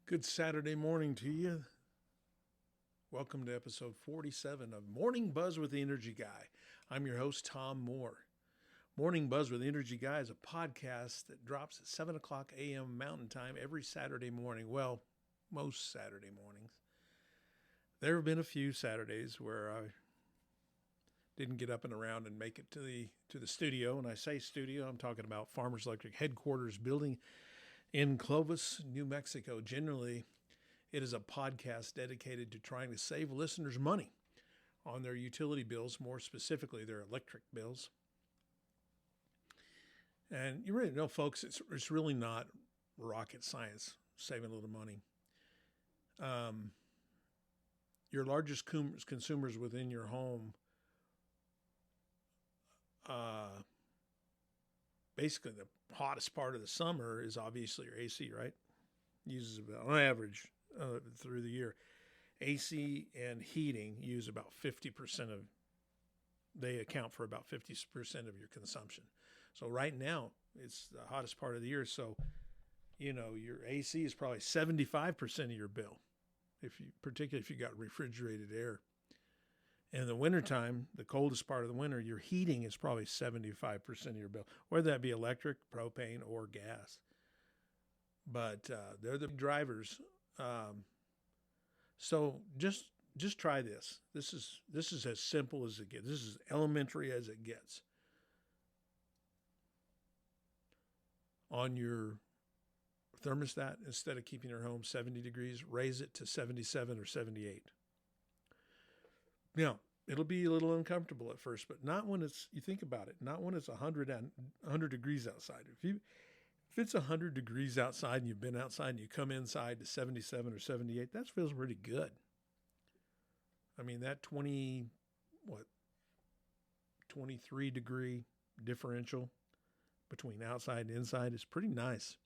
Good Saturday morning to you. Welcome to episode 47 of Morning Buzz with the Energy Guy. I'm your host, Tom Moore. Morning Buzz with the Energy Guy is a podcast that drops at 7 o'clock a.m. Mountain Time every Saturday morning. Well, most Saturday mornings. There have been a few Saturdays where I didn't get up and around and make it to the studio. When I say studio, I'm talking about Farmers Electric headquarters building in Clovis, New Mexico. Generally, it is a podcast dedicated to trying to save listeners money on their utility bills, more specifically their electric bills. And you really know, folks, it's really not rocket science, saving a little money. Your largest consumers within your home, basically the hottest part of the summer is obviously your AC, right? Uses about, on average, through the year. AC and heating use about 50% they account for about 50% of your consumption. So right now, it's the hottest part of the year. So, your AC is probably 75% of your bill, particularly if you got refrigerated air. In the wintertime, the coldest part of the winter, your heating is probably 75% of your bill, whether that be electric, propane, or gas. But they're the drivers. So just try this. This is as simple as it gets. This is elementary as it gets. On your thermostat, instead of keeping your home 70 degrees, raise it to 77 or 78. Now, it'll be a little uncomfortable at first, but not when you think about it, not when it's 100 degrees outside. If it's 100 degrees outside and you've been outside and you come inside to 77 or 78, that feels pretty good. I mean, that 23 degree differential between outside and inside is pretty nice.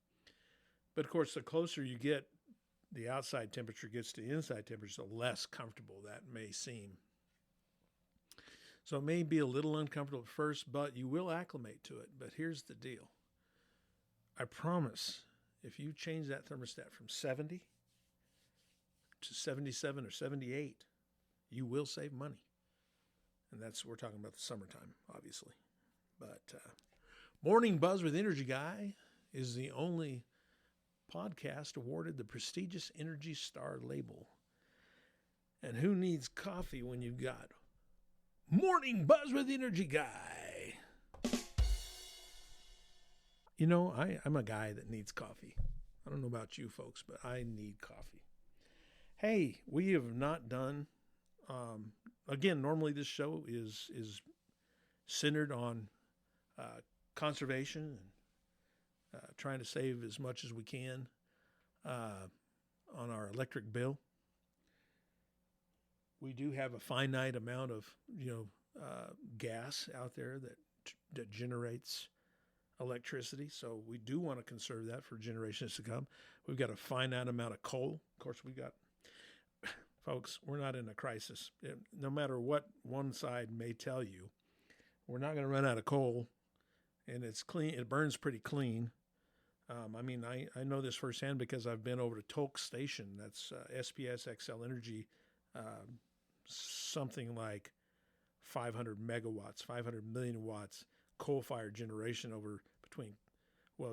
But of course, the closer you get, the outside temperature gets to the inside temperature, the less comfortable that may seem. So it may be a little uncomfortable at first, but you will acclimate to it. But here's the deal. I promise, if you change that thermostat from 70 to 77 or 78, you will save money. And we're talking about the summertime, obviously. But Morning Buzz with Energy Guy is the only podcast awarded the prestigious Energy Star label. And who needs coffee when you've got Morning Buzz with Energy Guy? I'm a guy that needs coffee. I don't know about you folks, but I need coffee. Hey, we have not done, again, normally this show is centered on conservation and trying to save as much as we can on our electric bill. We do have a finite amount of, gas out there that generates electricity, so we do want to conserve that for generations to come. We've got a finite amount of coal. Of course, folks, we're not in a crisis. No matter what one side may tell you, we're not going to run out of coal, and it's clean. It burns pretty clean. I know this firsthand because I've been over to Tolk Station. That's SPS XL Energy, something like 500 megawatts, 500 million watts coal-fired generation over between,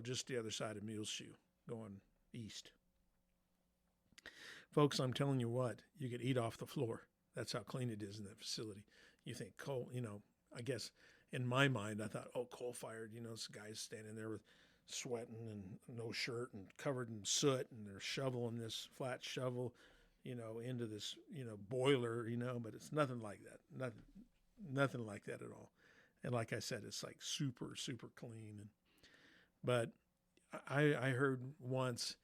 just the other side of Muleshoe, going east. Folks, I'm telling you what, you could eat off the floor. That's how clean it is in that facility. You think coal, I guess in my mind, I thought, coal-fired, this guy's standing there with sweating and no shirt and covered in soot, and they're shoveling this flat shovel, into this, boiler, but it's nothing like that. Nothing like that at all. And like I said, it's like super, super clean. But I heard once,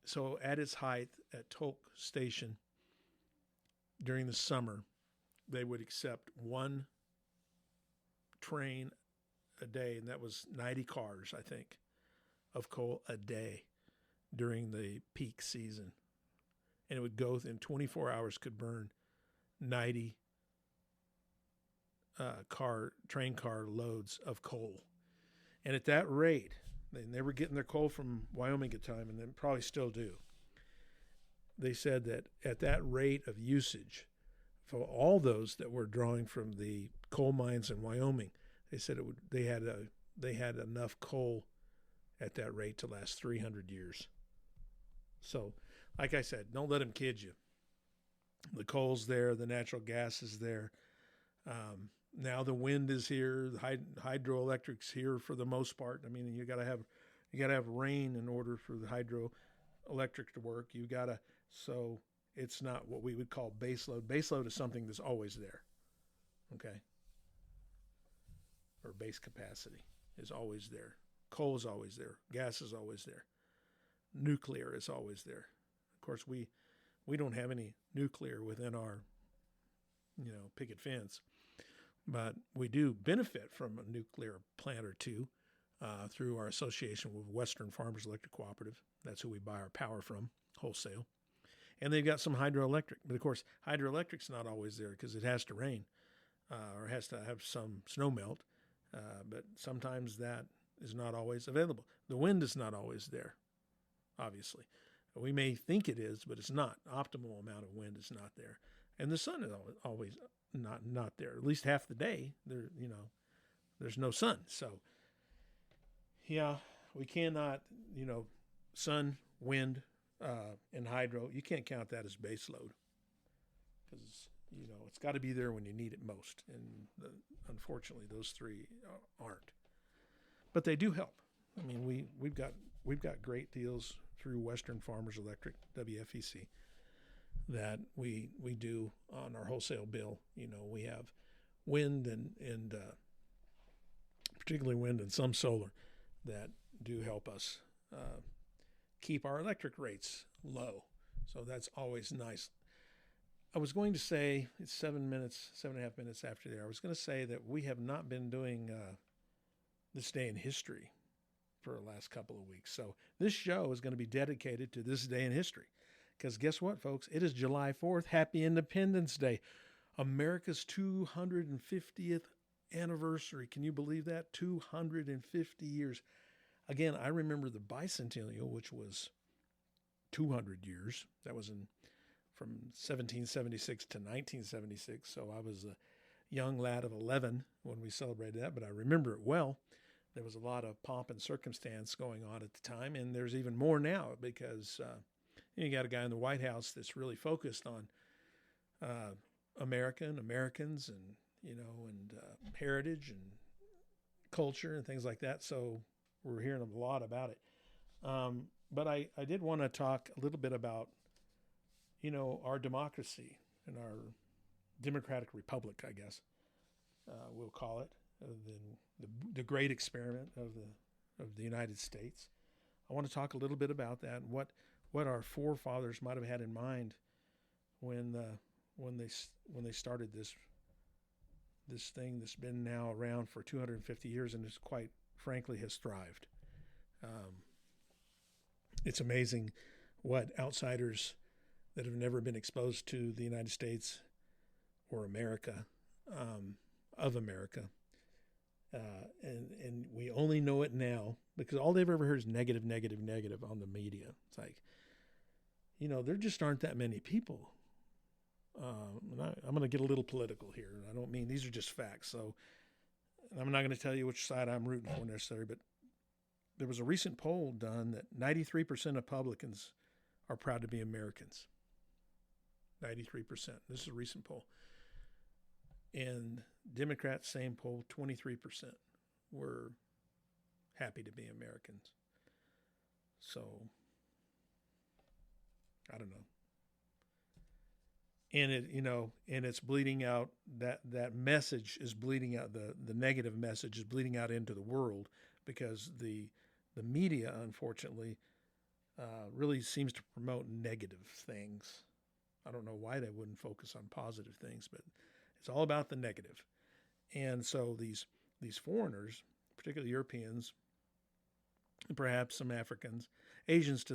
so at its height at Tolk Station during the summer, they would accept one train a day, and that was 90 cars, I think, of coal a day during the peak season. And it would go in 24 hours, could burn 90 train car loads of coal. And at that rate, they were getting their coal from Wyoming at the time, and they probably still do. they said that at that rate of usage, for all those that were drawing from the coal mines in Wyoming, they said they had enough coal at that rate to last 300 years. So, like I said, don't let them kid you. The coal's there, the natural gas is there. Now the wind is here, the hydroelectric's here for the most part. I mean, you got to have rain in order for the hydroelectric to work. So it's not what we would call baseload. Baseload is something that's always there. Okay? Or base capacity is always there. Coal is always there. Gas is always there. Nuclear is always there. Of course, we don't have any nuclear within our, picket fence, but we do benefit from a nuclear plant or two through our association with Western Farmers Electric Cooperative. That's who we buy our power from, wholesale. And they've got some hydroelectric. But, of course, hydroelectric's not always there because it has to rain or has to have some snow melt. But sometimes that is not always available. The wind is not always there, obviously. We may think it is, but it's not. Optimal amount of wind is not there. And the sun is always not there. At least half the day, there's no sun. So, yeah, we cannot, sun, wind, and hydro, you can't count that as base load because, it's got to be there when you need it most. And unfortunately, those three aren't. But they do help. I mean, we've got great deals through Western Farmers Electric, WFEC, that we do on our wholesale bill. We have wind and particularly wind and some solar that do help us keep our electric rates low. So that's always nice. I was going to say, it's 7.5 minutes after there. I was going to say that we have not been doing this day in history for the last couple of weeks. So this show is going to be dedicated to this day in history. Because guess what, folks? It is July 4th. Happy Independence Day. America's 250th anniversary. Can you believe that? 250 years. Again, I remember the bicentennial, which was 200 years. That was from 1776 to 1976. So I was a young lad of 11 when we celebrated that, but I remember it well. There was a lot of pomp and circumstance going on at the time, and there's even more now because you got a guy in the White House that's really focused on Americans and heritage and culture and things like that. So we're hearing a lot about it. But I did want to talk a little bit about our democracy and our democratic republic, I guess we'll call it, the great experiment of the United States. I want to talk a little bit about that and what our forefathers might have had in mind when they started this thing that's been now around for 250 years and is quite frankly has thrived. It's amazing what outsiders that have never been exposed to the United States or America, of America, and we only know it now because all they've ever heard is negative on the media. It's like, there just aren't that many people. And I'm going to get a little political here. I don't mean these are just facts. So I'm not going to tell you which side I'm rooting for necessarily, but there was a recent poll done that 93% of Republicans are proud to be Americans. 93%. This is a recent poll. And Democrats, same poll, 23% were happy to be Americans. So, I don't know. And and it's bleeding out, that message is bleeding out, the negative message is bleeding out into the world because the media, unfortunately, really seems to promote negative things. I don't know why they wouldn't focus on positive things, but it's all about the negative. And so these foreigners, particularly Europeans, and perhaps some Africans, Asians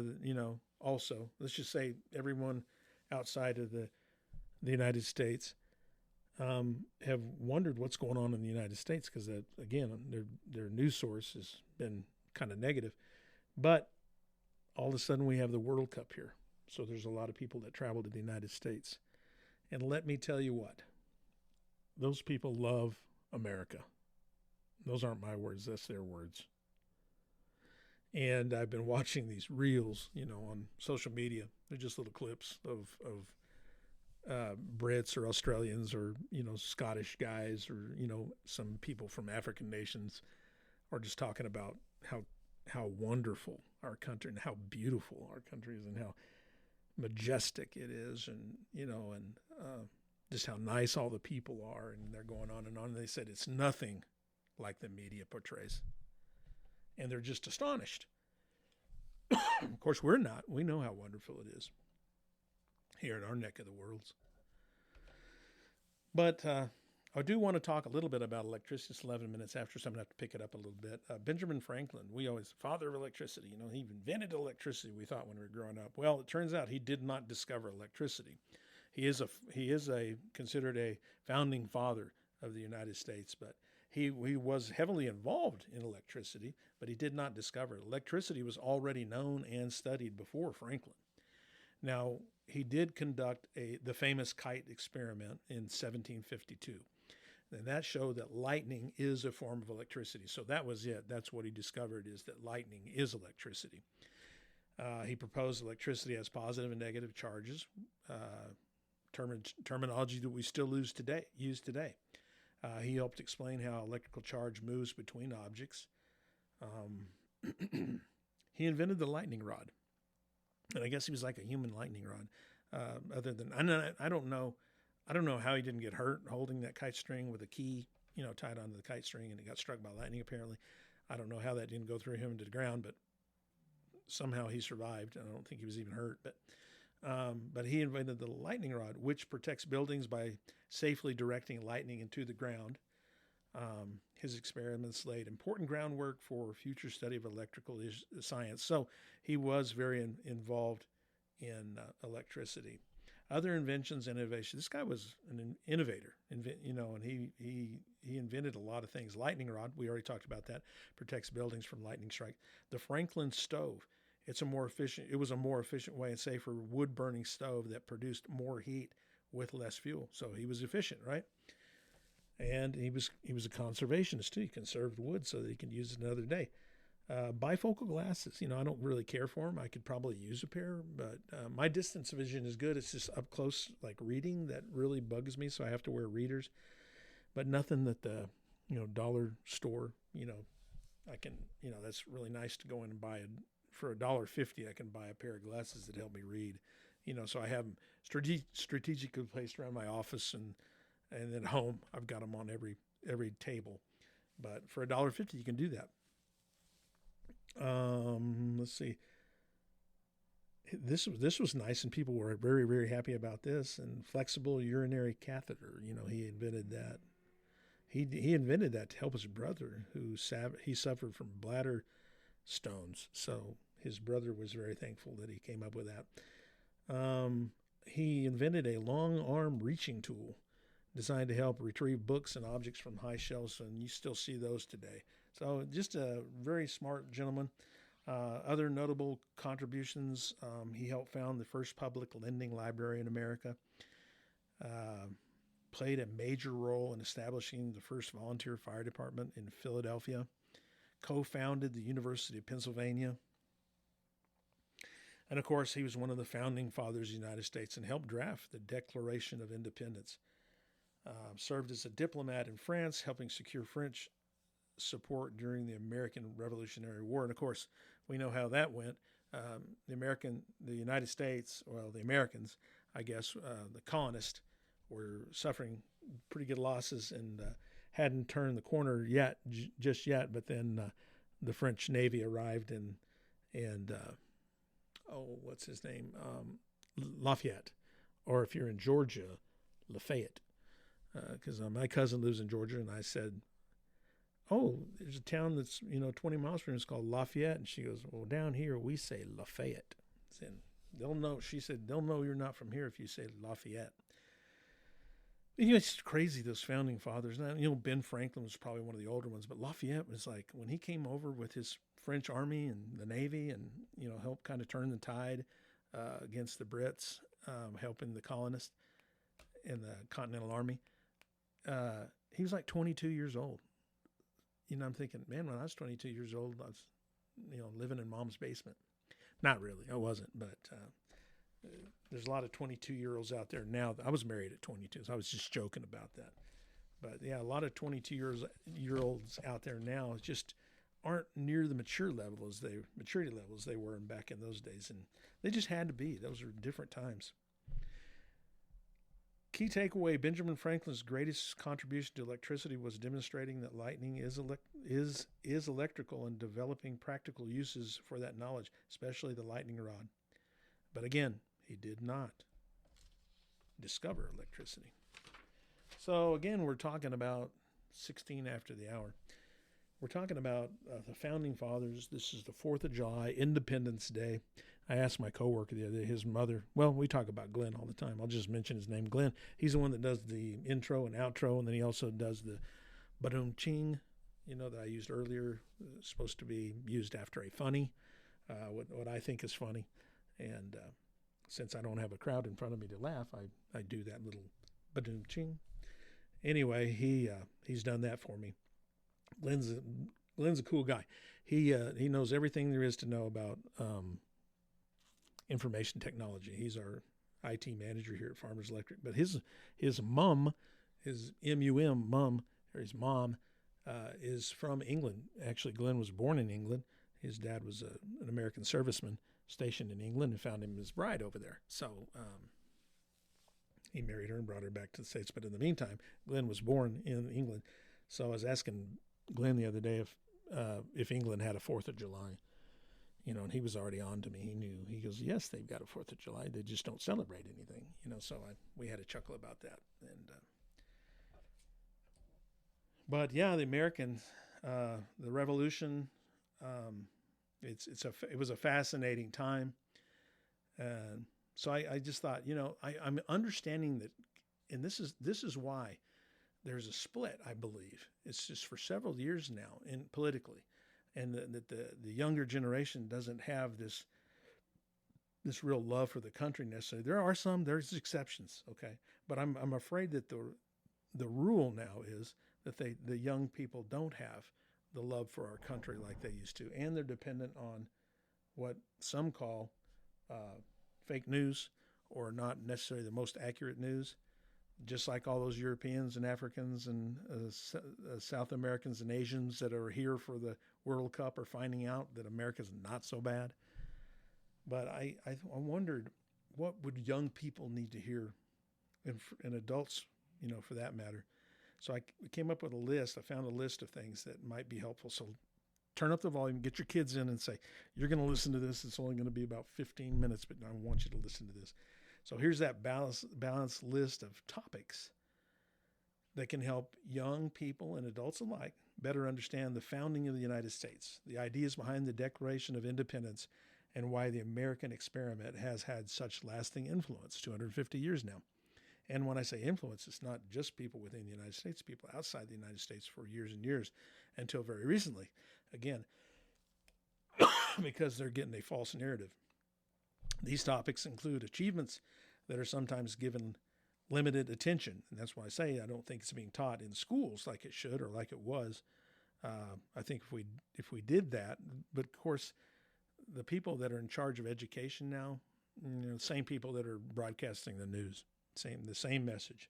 also, let's just say everyone outside of the United States, have wondered what's going on in the United States because, again, their news source has been kind of negative. But all of a sudden we have the World Cup here. So there's a lot of people that travel to the United States. And let me tell you what, those people love America. Those aren't my words, that's their words. And I've been watching these reels, on social media. They're just little clips of Brits or Australians or, Scottish guys or, some people from African nations are just talking about how wonderful our country and how beautiful our country is and how majestic it is and, just how nice all the people are. And they're going on and on. And they said it's nothing like the media portrays. And they're just astonished. Of course, we're not. We know how wonderful it is here in our neck of the world. But I do want to talk a little bit about electricity. It's 11 minutes after, so I'm going to have to pick it up a little bit. Benjamin Franklin, father of electricity. He invented electricity, we thought when we were growing up. Well, it turns out he did not discover electricity. He is considered a founding father of the United States, but he was heavily involved in electricity, but he did not discover it. Electricity was already known and studied before Franklin. Now, he did conduct the famous kite experiment in 1752. And that showed that lightning is a form of electricity. So that was it. That's what he discovered, is that lightning is electricity. He proposed electricity has positive and negative charges, terminology that we still use today. He helped explain how electrical charge moves between objects. He invented the lightning rod. And I guess he was like a human lightning rod. I don't know how he didn't get hurt holding that kite string with a key, tied onto the kite string, and it got struck by lightning, apparently. I don't know how that didn't go through him into the ground, but somehow he survived. I don't think he was even hurt. But he invented the lightning rod, which protects buildings by safely directing lightning into the ground. His experiments laid important groundwork for future study of electrical science. So he was very involved in electricity. Other inventions and innovation. This guy was an innovator, and he invented a lot of things. Lightning rod, we already talked about that, protects buildings from lightning strike. The Franklin stove, it was a more efficient way and safer wood burning stove that produced more heat with less fuel. So he was efficient, right? And he was a conservationist too. He conserved wood so that he could use it another day. Bifocal glasses, I don't really care for them. I could probably use a pair, but my distance vision is good. It's just up close, like reading, that really bugs me. So I have to wear readers, but nothing that the, dollar store, I can, that's really nice to go in and buy for $1.50. I can buy a pair of glasses that help me read, so I have them strategically placed around my office and at home. I've got them on every table, but for $1.50, you can do that. Let's see. This was nice, and people were very, very happy about this. And flexible urinary catheter, he invented that. He invented that to help his brother, he suffered from bladder stones. So his brother was very thankful that he came up with that. He invented a long arm reaching tool designed to help retrieve books and objects from high shelves, and you still see those today. So just a very smart gentleman. Other notable contributions, he helped found the first public lending library in America, played a major role in establishing the first volunteer fire department in Philadelphia, co-founded the University of Pennsylvania, and of course he was one of the founding fathers of the United States and helped draft the Declaration of Independence. Served as a diplomat in France, helping secure French support during the American Revolutionary War. And of course, we know how that went. The United States, the Americans, I guess, the colonists were suffering pretty good losses and hadn't turned the corner just yet. But then the French Navy arrived and what's his name? Lafayette, or if you're in Georgia, Lafayette. Because my cousin lives in Georgia, and I said, there's a town that's 20 miles from here. It's called Lafayette, and she goes, well, down here we say Lafayette. And they'll know. She said they'll know you're not from here if you say Lafayette. It's crazy, those founding fathers. Now, Ben Franklin was probably one of the older ones, but Lafayette was like when he came over with his French army and the Navy, and helped kind of turn the tide against the Brits, helping the colonists in the Continental Army. He was like 22 years old. I'm thinking, man, when I was 22 years old, I was, living in mom's basement. Not really, I wasn't, but there's a lot of 22-year-olds out there now. I was married at 22, so I was just joking about that. But yeah, a lot of 22-year-olds out there now just aren't near the maturity levels they were back in those days, and they just had to be. Those were different times. Key takeaway: Benjamin Franklin's greatest contribution to electricity was demonstrating that lightning is electrical and developing practical uses for that knowledge, especially the lightning rod. But again, he did not discover electricity. So again, we're talking about 16 after the hour. We're talking about the Founding Fathers. This is the 4th of July, Independence Day. I asked my coworker the other day, his mother, well, we talk about Glenn all the time. I'll just mention his name, Glenn. He's the one that does the intro and outro, and then he also does the ba-dum-ching, that I used earlier. It's supposed to be used after a funny, what I think is funny. And since I don't have a crowd in front of me to laugh, I do that little ba-dum-ching. Anyway, he's done that for me. Glenn's a cool guy. He knows everything there is to know about information technology. He's our IT manager here at Farmers Electric. But his mom, his MUM mom, or his mom, is from England. Actually, Glenn was born in England. His dad was an American serviceman stationed in England and found him his bride over there. So he married her and brought her back to the States. But in the meantime, Glenn was born in England. So I was asking Glenn the other day if England had a 4th of July, and he was already on to me. He knew. He goes, yes, they've got a 4th of July. They just don't celebrate anything, So we had a chuckle about that. And but yeah, the American, the Revolution, it was a fascinating time. And so I just thought, I'm understanding that, and this is why there's a split, I believe. It's just for several years now politically, and that the younger generation doesn't have this real love for the country necessarily. There's exceptions, okay, but I'm afraid that the rule now is that the young people don't have the love for our country like they used to, and they're dependent on what some call fake news, or not necessarily the most accurate news. Just like all those Europeans and Africans and South Americans and Asians that are here for the World Cup are finding out that America's not so bad. But I wondered, what would young people need to hear, and adults, for that matter. So I came up with a list. I found a list of things that might be helpful. So turn up the volume, get your kids in and say, you're going to listen to this. It's only going to be about 15 minutes, but I want you to listen to this. So here's that balanced list of topics that can help young people and adults alike better understand the founding of the United States, the ideas behind the Declaration of Independence, and why the American experiment has had such lasting influence, 250 years now. And when I say influence, it's not just people within the United States, people outside the United States for years and years, until very recently. Again, because they're getting a false narrative. These topics include achievements that are sometimes given limited attention. And that's why I say I don't think it's being taught in schools like it should or like it was. I think if we did that, but of course, the people that are in charge of education now, the same people that are broadcasting the news, the same message.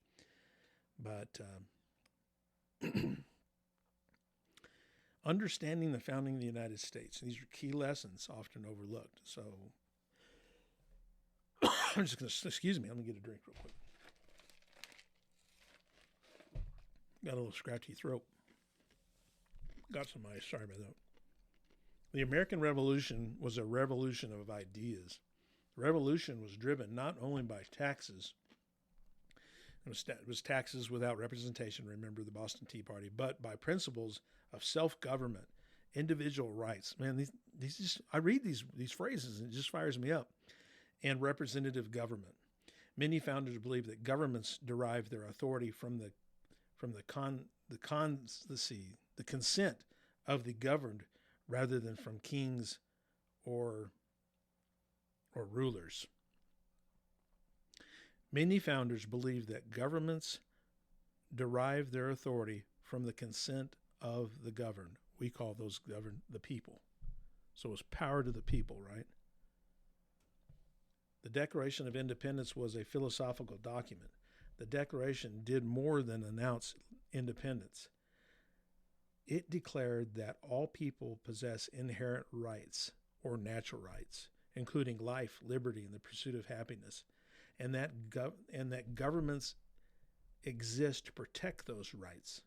But understanding the founding of the United States, these are key lessons often overlooked. So I'm just going to, excuse me, I'm going to get a drink real quick. Got a little scratchy throat. Got some ice, sorry about that. The American Revolution was a revolution of ideas. The revolution was driven not only by taxes, it was taxes without representation, remember the Boston Tea Party, but by principles of self-government, individual rights. Man, these just, I read these phrases and it just fires me up. And representative government. Many founders believe that governments derive their authority from the consent of the governed, rather than from kings or or rulers. Many founders believed that governments derive their authority from the consent of the governed. We call those governed the people. So it's power to the people, right? The Declaration of Independence was a philosophical document. The Declaration did more than announce independence. It declared that all people possess inherent rights or natural rights, including life, liberty, and the pursuit of happiness, and that governments exist to protect those rights.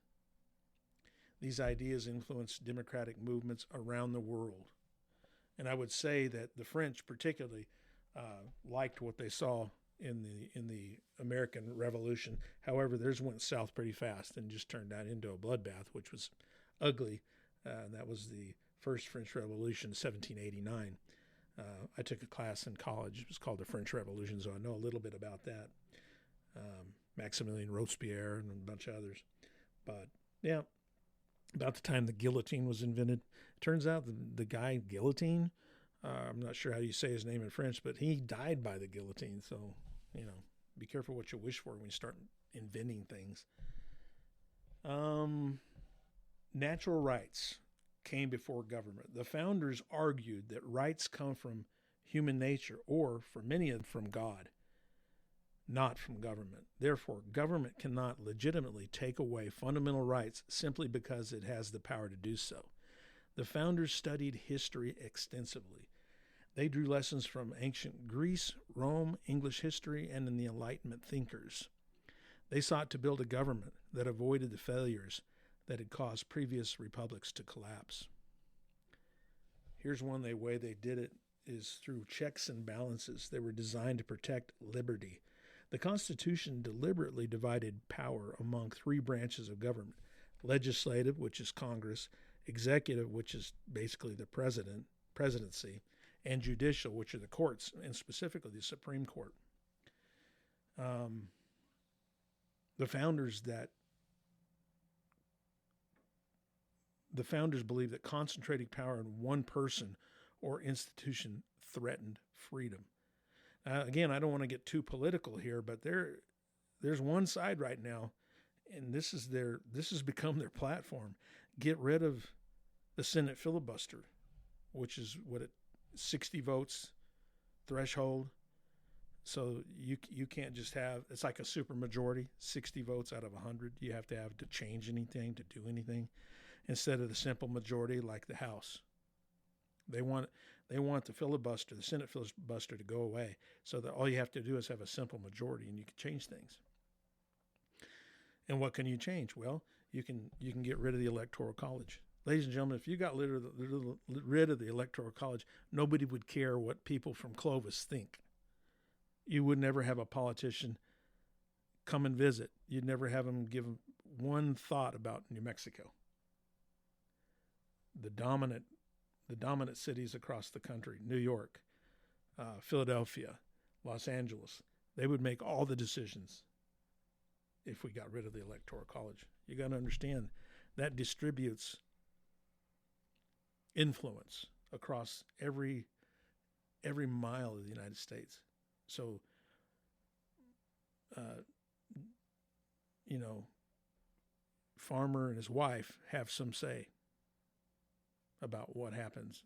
These ideas influenced democratic movements around the world. And I would say that the French particularly liked what they saw in the American Revolution. However, theirs went south pretty fast and just turned that into a bloodbath, which was ugly. That was the first French Revolution, 1789. I took a class in college. It was called the French Revolution, so I know a little bit about that. Maximilien Robespierre and a bunch of others. But, yeah, about the time the guillotine was invented. Turns out the guy Guillotine, I'm not sure how you say his name in French, but he died by the guillotine. So, be careful what you wish for when you start inventing things. Natural rights came before government. The founders argued that rights come from human nature, or for many of them from God, not from government. Therefore, government cannot legitimately take away fundamental rights simply because it has the power to do so. The founders studied history extensively. They drew lessons from ancient Greece, Rome, English history, and in the Enlightenment thinkers. They sought to build a government that avoided the failures that had caused previous republics to collapse. Here's one way they did it is through checks and balances. They were designed to protect liberty. The Constitution deliberately divided power among three branches of government: legislative, which is Congress; executive, which is basically the presidency; and judicial, which are the courts, and specifically the Supreme Court. The founders believed that concentrating power in one person or institution threatened freedom. Again, I don't want to get too political here, but there's one side right now, and this has become their platform. Get rid of the Senate filibuster, which is 60 votes threshold. So you can't just have, it's like a super majority, 60 votes out of 100 you have to change anything, to do anything, instead of the simple majority like the House. They want the filibuster, the Senate filibuster, to go away, so that all you have to do is have a simple majority and you can change things. And what can you change? Well, you can get rid of the Electoral College. Ladies and gentlemen, if you got rid of the Electoral College, nobody would care what people from Clovis think. You would never have a politician come and visit. You'd never have them give one thought about New Mexico. The dominant cities across the country, New York, Philadelphia, Los Angeles, they would make all the decisions if we got rid of the Electoral College. You got to understand that distributes influence across every mile of the United States. So, Farmer and his wife have some say about what happens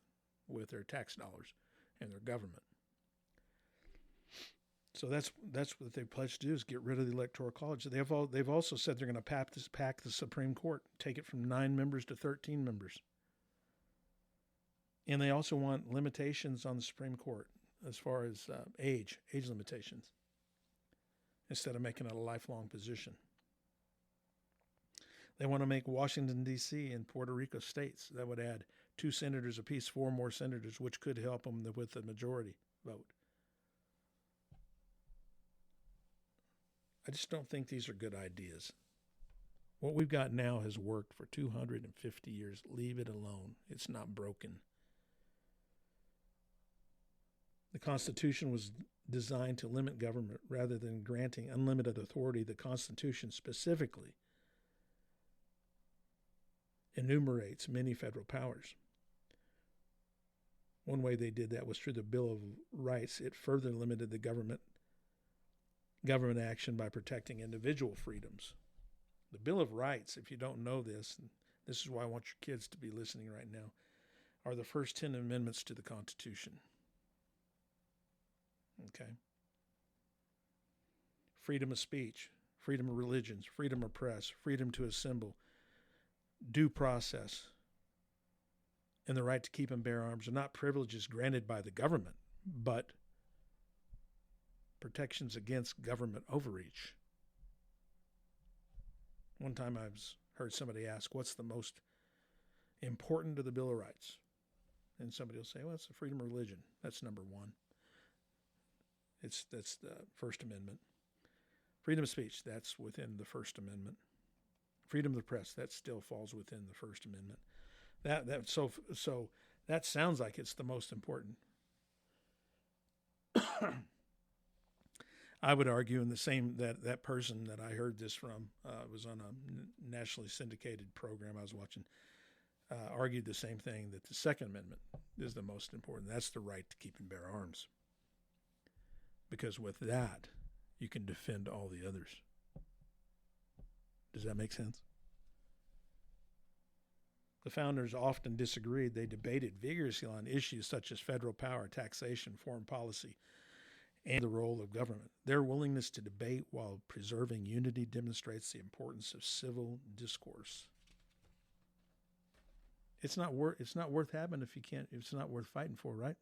with their tax dollars and their government. So that's what they pledged to do, is get rid of the Electoral College. They've also said they're going to pack the Supreme Court, take it from 9 members to 13 members. And they also want limitations on the Supreme Court as far as age limitations, instead of making it a lifelong position. They want to make Washington, D.C. and Puerto Rico states. That would add 2 senators apiece, 4 more senators, which could help them with the majority vote. I just don't think these are good ideas. What we've got now has worked for 250 years. Leave it alone. It's not broken. The Constitution was designed to limit government rather than granting unlimited authority. The Constitution specifically enumerates many federal powers. One way they did that was through the Bill of Rights. It further limited the government action by protecting individual freedoms. The Bill of Rights, if you don't know this, and this is why I want your kids to be listening right now, are the first 10 amendments to the Constitution. Okay? Freedom of speech, freedom of religions, freedom of press, freedom to assemble, due process, and the right to keep and bear arms are not privileges granted by the government, but protections against government overreach. One time I heard somebody ask, what's the most important to the Bill of Rights? And somebody will say, well, it's the freedom of religion. That's number one. That's the First Amendment. Freedom of speech, that's within the First Amendment. Freedom of the press, that still falls within the First Amendment. So that sounds like it's the most important. I would argue in the same that person that I heard this from was on a nationally syndicated program I was watching, argued the same thing, that the Second Amendment is the most important. That's the right to keep and bear arms. Because with that, you can defend all the others. Does that make sense? The founders often disagreed. They debated vigorously on issues such as federal power, taxation, foreign policy, and the role of government. Their willingness to debate while preserving unity demonstrates the importance of civil discourse. It's not worth having if it's not worth fighting for, right?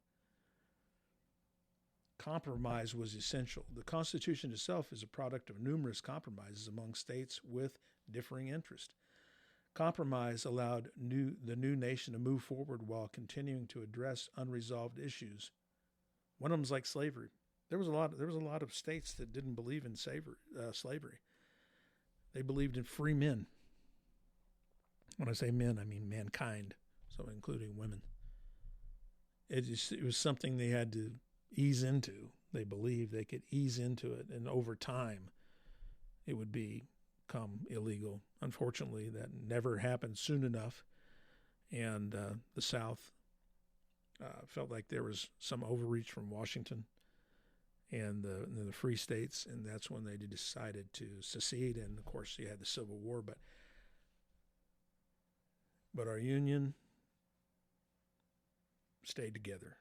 Compromise was essential. The Constitution itself is a product of numerous compromises among states with differing interests. Compromise allowed the new nation to move forward while continuing to address unresolved issues. One of them is like slavery. There was a lot of states that didn't believe in slavery. They believed in free men. When I say men, I mean mankind, so including women. It was something they had to ease into. They believed they could ease into it, and over time, it would become illegal. Unfortunately, that never happened soon enough, and the South felt like there was some overreach from Washington and the free states, and that's when they decided to secede. And of course, you had the Civil War, but our Union stayed together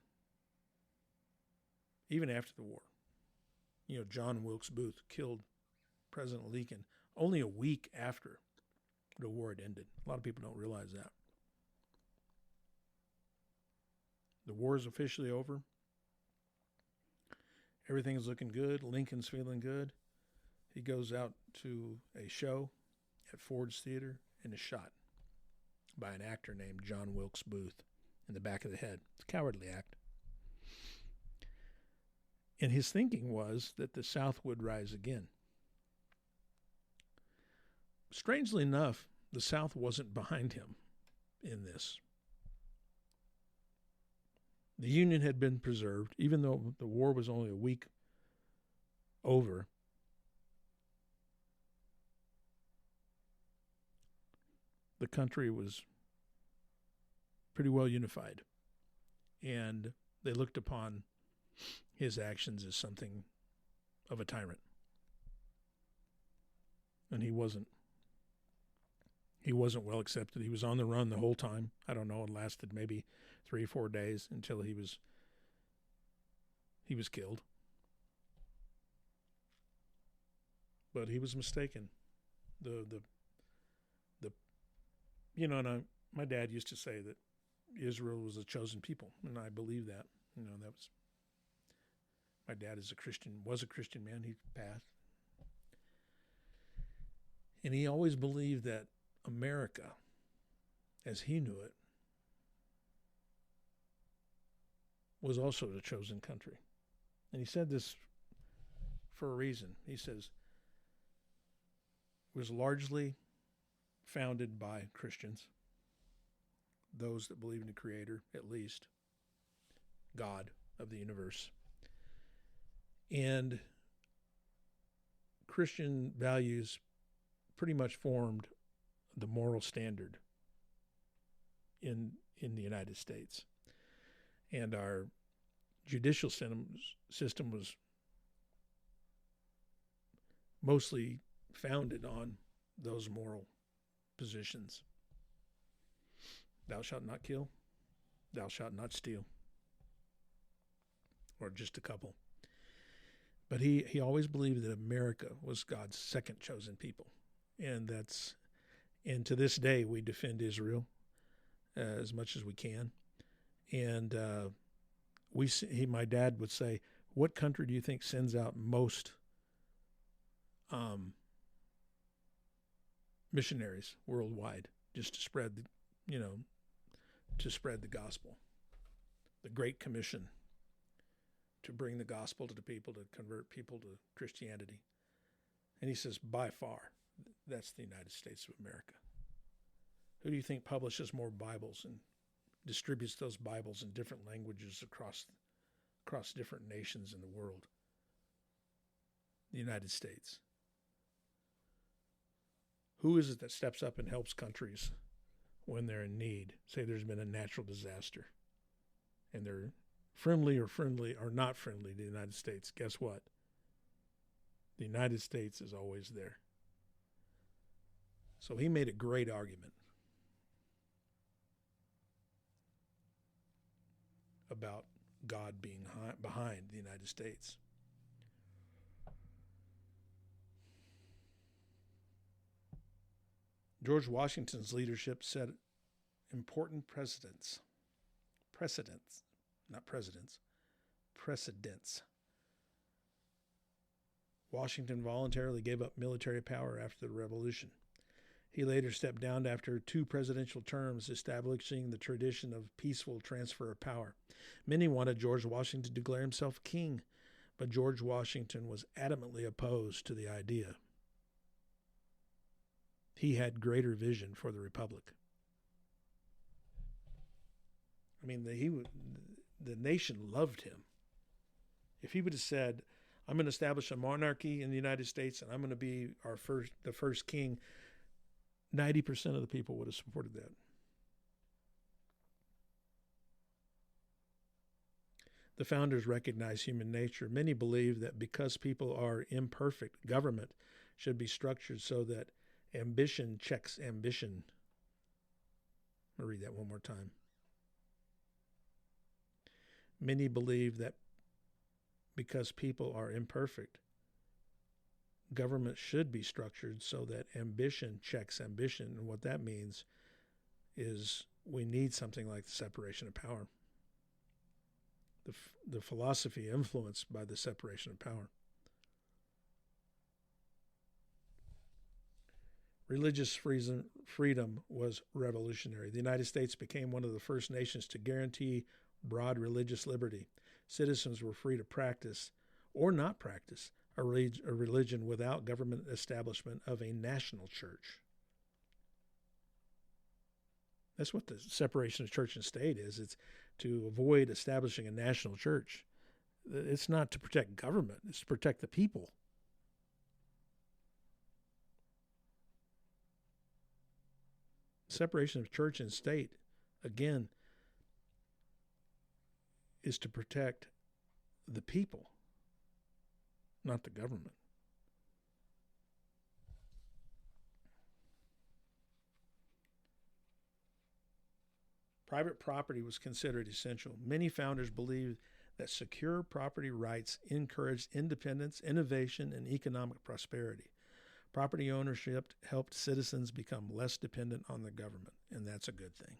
even after the war. You know, John Wilkes Booth killed President Lincoln only a week after the war had ended. A lot of people don't realize that. The war is officially over. Everything's looking good. Lincoln's feeling good. He goes out to a show at Ford's Theater and is shot by an actor named John Wilkes Booth in the back of the head. It's a cowardly act. And his thinking was that the South would rise again. Strangely enough, the South wasn't behind him in this. The Union had been preserved, even though the war was only a week over. The country was pretty well unified, and they looked upon his actions as something of a tyrant. And he wasn't. He wasn't well accepted. He was on the run the whole time. I don't know, it lasted maybe 3 or 4 days until he was killed. But he was mistaken. My dad used to say that Israel was a chosen people, and I believe that. My dad was a Christian man. He passed. And he always believed that America, as he knew it, was also the chosen country. And he said this for a reason. He says it was largely founded by Christians, those that believe in the Creator, at least, God of the universe. And Christian values pretty much formed the moral standard in the United States. And our judicial system was mostly founded on those moral positions. Thou shalt not kill. Thou shalt not steal. Or just a couple. But he always believed that America was God's second chosen people. And to this day, we defend Israel as much as we can. And my dad would say, what country do you think sends out most missionaries worldwide just to spread the gospel? The Great Commission to bring the gospel to the people, to convert people to Christianity. And he says, by far, that's the United States of America. Who do you think publishes more Bibles and distributes those Bibles in different languages across different nations in the world? The United States. Who is it that steps up and helps countries when they're in need? Say there's been a natural disaster and they're friendly or not friendly to the United States. Guess what? The United States is always there. So he made a great argument about God being behind the United States. George Washington's leadership set important precedents. Washington voluntarily gave up military power after the Revolution. He later stepped down after 2 presidential terms, establishing the tradition of peaceful transfer of power. Many wanted George Washington to declare himself king, but George Washington was adamantly opposed to the idea. He had greater vision for the republic. I mean, the nation loved him. If he would have said, I'm going to establish a monarchy in the United States and I'm going to be the first king, 90% of the people would have supported that. The founders recognized human nature. Many believe that because people are imperfect, government should be structured so that ambition checks ambition. I'll read that one more time. Many believe that because people are imperfect, government should be structured so that ambition checks ambition. And what that means is we need something like the separation of power. The philosophy influenced by the separation of power. Religious freedom was revolutionary. The United States became one of the first nations to guarantee broad religious liberty. Citizens were free to practice or not practice a religion without government establishment of a national church. That's what the separation of church and state is. It's to avoid establishing a national church. It's not to protect government. It's to protect the people. Separation of church and state, again, is to protect the people, not the government. Private property was considered essential. Many founders believed that secure property rights encouraged independence, innovation, and economic prosperity. Property ownership helped citizens become less dependent on the government, and that's a good thing.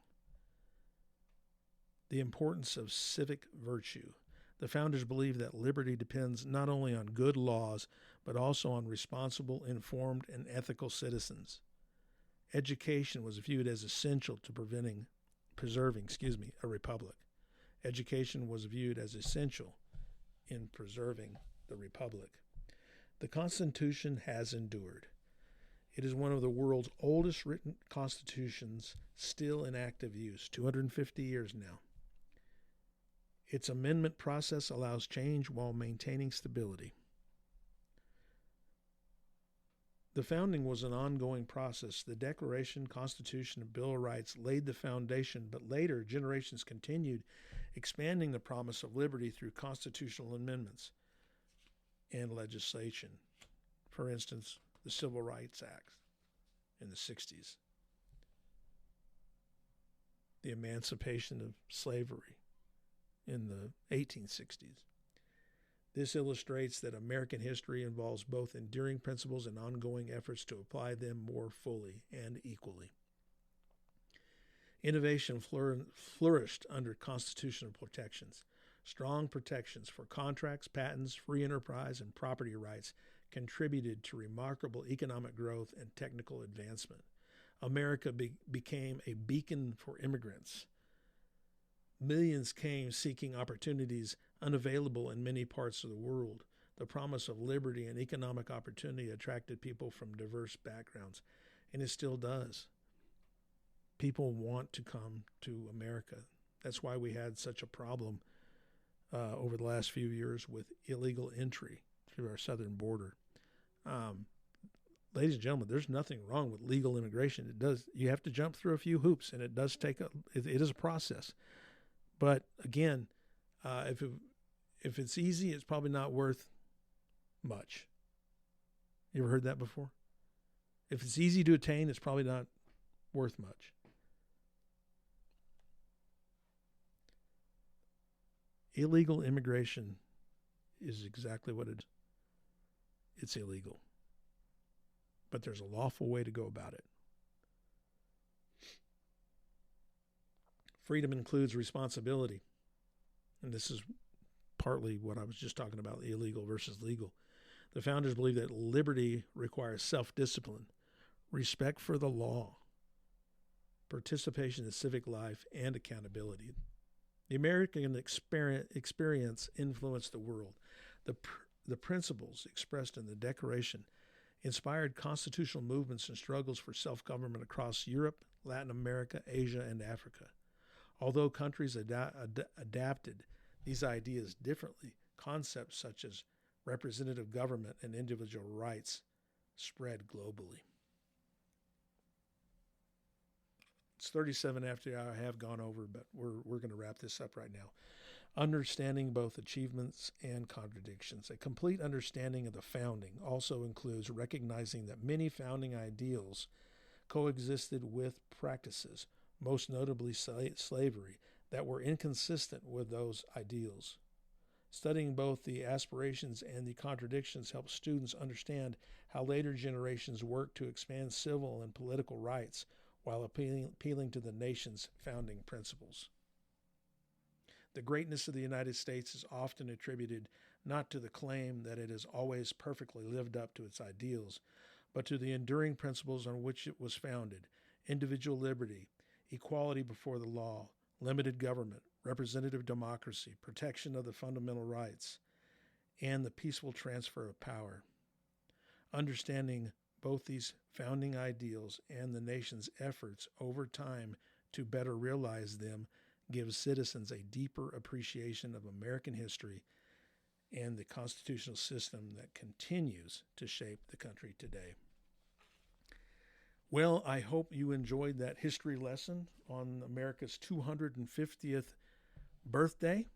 The importance of civic virtue. The founders believed that liberty depends not only on good laws, but also on responsible, informed, and ethical citizens. Education was viewed as essential to preserving a republic. Education was viewed as essential in preserving the republic. The Constitution has endured. It is one of the world's oldest written constitutions still in active use, 250 years now. Its amendment process allows change while maintaining stability. The founding was an ongoing process. The Declaration, Constitution, and Bill of Rights laid the foundation, but later generations continued expanding the promise of liberty through constitutional amendments and legislation. For instance, the Civil Rights Act in the 60s, the emancipation of slavery in the 1860s. This illustrates that American history involves both enduring principles and ongoing efforts to apply them more fully and equally. Innovation flourished under constitutional protections. Strong protections for contracts, patents, free enterprise, and property rights contributed to remarkable economic growth and technical advancement. America became a beacon for immigrants. Millions came seeking opportunities unavailable in many parts of the world. The promise of liberty and economic opportunity attracted people from diverse backgrounds, and it still does. People want to come to America. That's why we had such a problem over the last few years with illegal entry through our southern border. Ladies and gentlemen, there's nothing wrong with legal immigration. You have to jump through a few hoops, and it does take it is a process. But again, if it's easy, it's probably not worth much. You ever heard that before? If it's easy to attain, it's probably not worth much. Illegal immigration is exactly what it is. It's illegal. But there's a lawful way to go about it. Freedom includes responsibility. And this is partly what I was just talking about, illegal versus legal. The founders believed that liberty requires self-discipline, respect for the law, participation in civic life, and accountability. The American experience influenced the world. The principles expressed in the Declaration inspired constitutional movements and struggles for self-government across Europe, Latin America, Asia, and Africa. Although countries adapted these ideas differently, concepts such as representative government and individual rights spread globally. It's 37 after I have gone over, but we're going to wrap this up right now. Understanding both achievements and contradictions. A complete understanding of the founding also includes recognizing that many founding ideals coexisted with practices, most notably slavery, that were inconsistent with those ideals. Studying both the aspirations and the contradictions helps students understand how later generations worked to expand civil and political rights while appealing to the nation's founding principles. The greatness of the United States is often attributed not to the claim that it has always perfectly lived up to its ideals, but to the enduring principles on which it was founded: individual liberty, equality before the law, limited government, representative democracy, protection of the fundamental rights, and the peaceful transfer of power. Understanding both these founding ideals and the nation's efforts over time to better realize them gives citizens a deeper appreciation of American history and the constitutional system that continues to shape the country today. Well, I hope you enjoyed that history lesson on America's 250th birthday.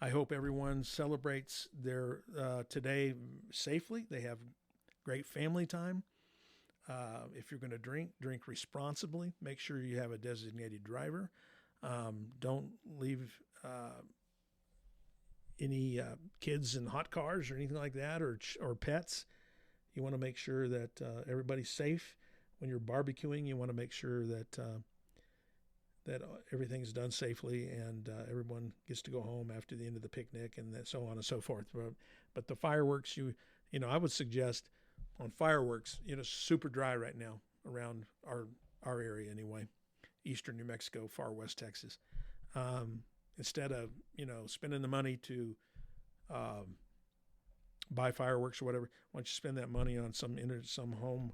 I hope everyone celebrates their today safely. They have great family time. If you're going to drink responsibly. Make sure you have a designated driver. Don't leave any kids in hot cars or anything like that, or pets. You want to make sure that everybody's safe. When you're barbecuing, you want to make sure that everything's done safely and everyone gets to go home after the end of the picnic, and so on and so forth. But the fireworks, I would suggest on fireworks, super dry right now around our area anyway, eastern New Mexico, far west Texas. Instead of spending the money to buy fireworks or whatever, why don't you spend that money on some home?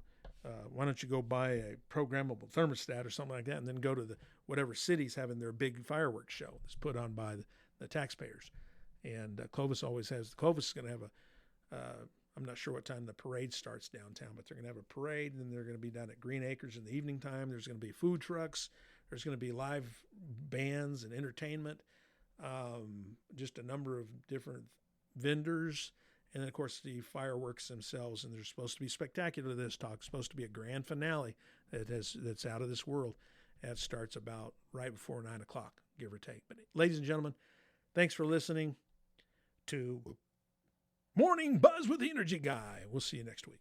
Why don't you go buy a programmable thermostat or something like that, and then go to whatever city's having their big fireworks show that's put on by the taxpayers. And Clovis always has. Clovis is going to have I'm not sure what time the parade starts downtown, but they're going to have a parade, and then they're going to be down at Green Acres in the evening time. There's going to be food trucks. There's going to be live bands and entertainment. just a number of different vendors, and then, of course, the fireworks themselves. And they're supposed to be spectacular. This talk supposed to be a grand finale that's out of this world. That starts about right before 9 o'clock, give or take. But ladies and gentlemen, thanks for listening to Morning Buzz with the Energy Guy. We'll see you next week.